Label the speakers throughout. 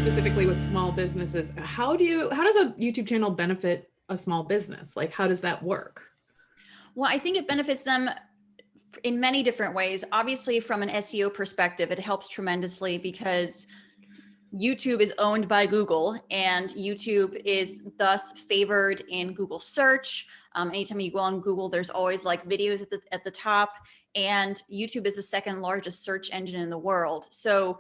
Speaker 1: specifically with small businesses, how does a YouTube channel benefit a small business? Like, how does that work?
Speaker 2: Well, I think it benefits them in many different ways. Obviously, from an SEO perspective, it helps tremendously because YouTube is owned by Google, and YouTube is thus favored in Google search. Anytime you go on Google, there's always like videos at the top, and YouTube is the second largest search engine in the world. So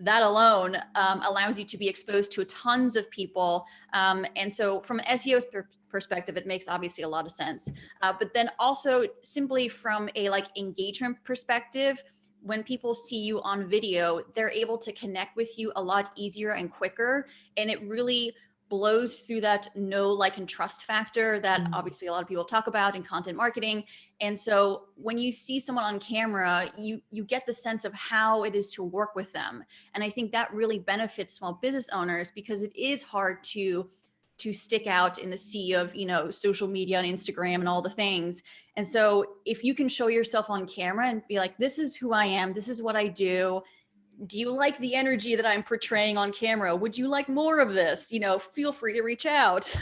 Speaker 2: that alone allows you to be exposed to tons of people. And so from an SEO perspective, it makes obviously a lot of sense. But then also simply from a like engagement perspective, when people see you on video, they're able to connect with you a lot easier and quicker. And it really blows through that know, like, and trust factor that obviously a lot of people talk about in content marketing. And so when you see someone on camera, you get the sense of how it is to work with them. And I think that really benefits small business owners because it is hard to stick out in the sea of, social media and Instagram and all the things. And so if you can show yourself on camera and be like, this is who I am, this is what I do. Do you like the energy that I'm portraying on camera? Would you like more of this? Feel free to reach out.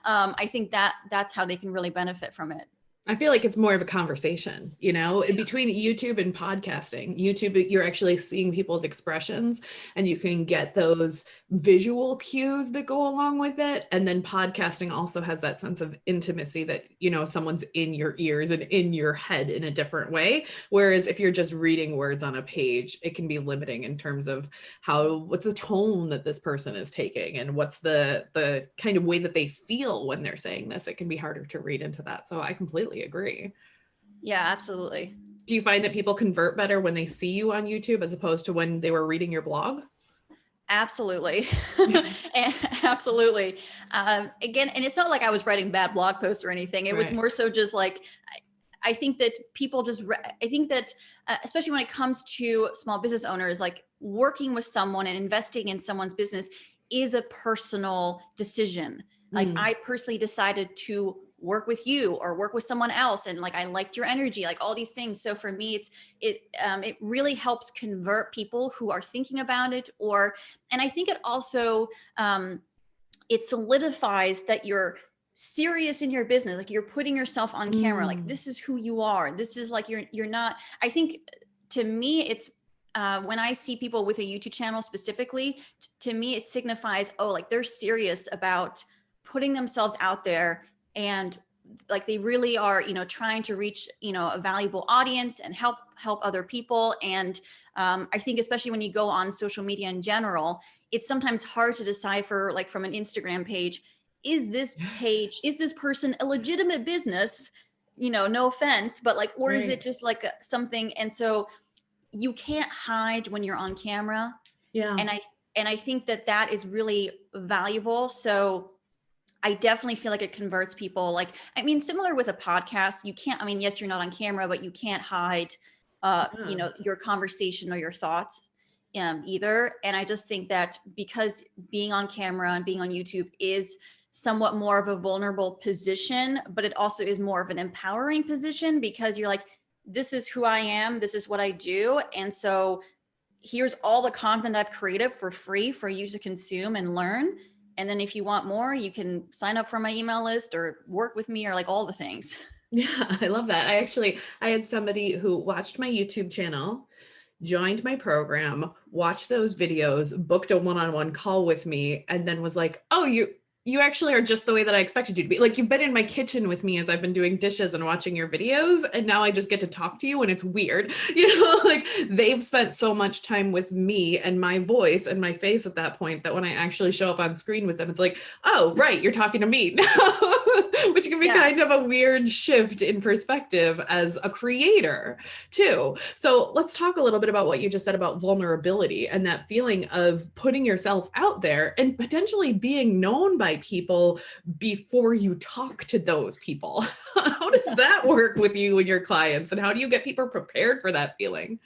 Speaker 2: I think that's how they can really benefit from it.
Speaker 1: I feel like it's more of a conversation, between YouTube and podcasting. YouTube, you're actually seeing people's expressions and you can get those visual cues that go along with it. And then podcasting also has that sense of intimacy that, someone's in your ears and in your head in a different way. Whereas if you're just reading words on a page, it can be limiting in terms of what's the tone that this person is taking and what's the kind of way that they feel when they're saying this. It can be harder to read into that. So I completely agree.
Speaker 2: Yeah, absolutely.
Speaker 1: Do you find that people convert better when they see you on YouTube as opposed to when they were reading your blog?
Speaker 2: Absolutely. Absolutely. Again, and it's not like I was writing bad blog posts or anything. It was more so just like, I think that people especially when it comes to small business owners, like working with someone and investing in someone's business is a personal decision. Like I personally decided to work with you or work with someone else. And like, I liked your energy, like all these things. So for me, it really helps convert people who are thinking about it and I think it also, it solidifies that you're serious in your business. Like you're putting yourself on camera, like this is who you are. This is like, you're not, I think to me, it's, when I see people with a YouTube channel specifically, to me, it signifies, like they're serious about putting themselves out there and like they really are, trying to reach, a valuable audience and help other people. And I think especially when you go on social media in general, it's sometimes hard to decipher, like from an Instagram page, is this person a legitimate business? No offense, but like, or is it just like something? And so you can't hide when you're on camera. Yeah. And I think that is really valuable. So I definitely feel like it converts people. Like, I mean, similar with a podcast, you can't, yes, you're not on camera, but you can't hide, your conversation or your thoughts either. And I just think that because being on camera and being on YouTube is somewhat more of a vulnerable position, but it also is more of an empowering position because you're like, this is who I am. This is what I do. And so here's all the content I've created for free for you to consume and learn. And then if you want more, you can sign up for my email list or work with me or like all the things.
Speaker 1: Yeah, I love that. I had somebody who watched my YouTube channel, joined my program, watched those videos, booked a one-on-one call with me, and then was like, oh, you actually are just the way that I expected you to be. Like, you've been in my kitchen with me as I've been doing dishes and watching your videos, and now I just get to talk to you and it's weird. Like they've spent so much time with me and my voice and my face at that point that when I actually show up on screen with them, it's like, oh, right, you're talking to me now, which can be kind of a weird shift in perspective as a creator too. So let's talk a little bit about what you just said about vulnerability and that feeling of putting yourself out there and potentially being known by people before you talk to those people. How does that work with you and your clients? And how do you get people prepared for that feeling?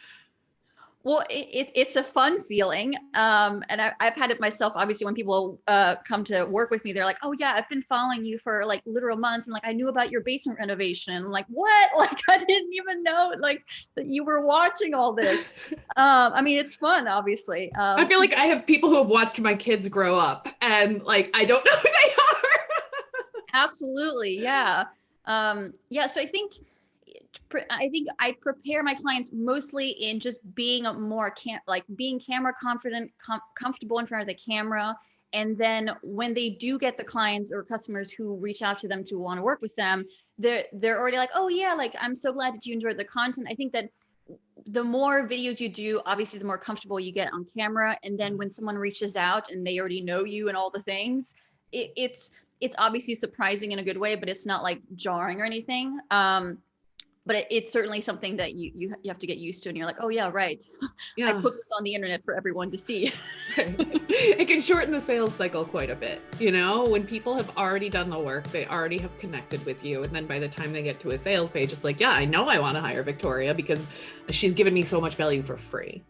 Speaker 2: Well, it's a fun feeling. And I've had it myself. Obviously, when people come to work with me, they're like, oh yeah, I've been following you for like literal months. I'm like, I knew about your basement renovation. I'm like, what? Like, I didn't even know like that you were watching all this. I mean, it's fun, obviously.
Speaker 1: I feel like I have people who have watched my kids grow up and like, I don't know who they are.
Speaker 2: Absolutely. Yeah. Yeah. So I think I prepare my clients mostly in just being more being camera confident, comfortable in front of the camera. And then when they do get the clients or customers who reach out to them to want to work with them, they're already like, oh yeah, like I'm so glad that you enjoyed the content. I think that the more videos you do, obviously the more comfortable you get on camera. And then when someone reaches out and they already know you and all the things, it's obviously surprising in a good way, but it's not like jarring or anything. But it's certainly something that you have to get used to, and you're like, oh yeah, right. Yeah. I put this on the internet for everyone to see.
Speaker 1: It can shorten the sales cycle quite a bit. You know, when people have already done the work, they already have connected with you. And then by the time they get to a sales page, it's like, yeah, I know I want to hire Victoria because she's given me so much value for free.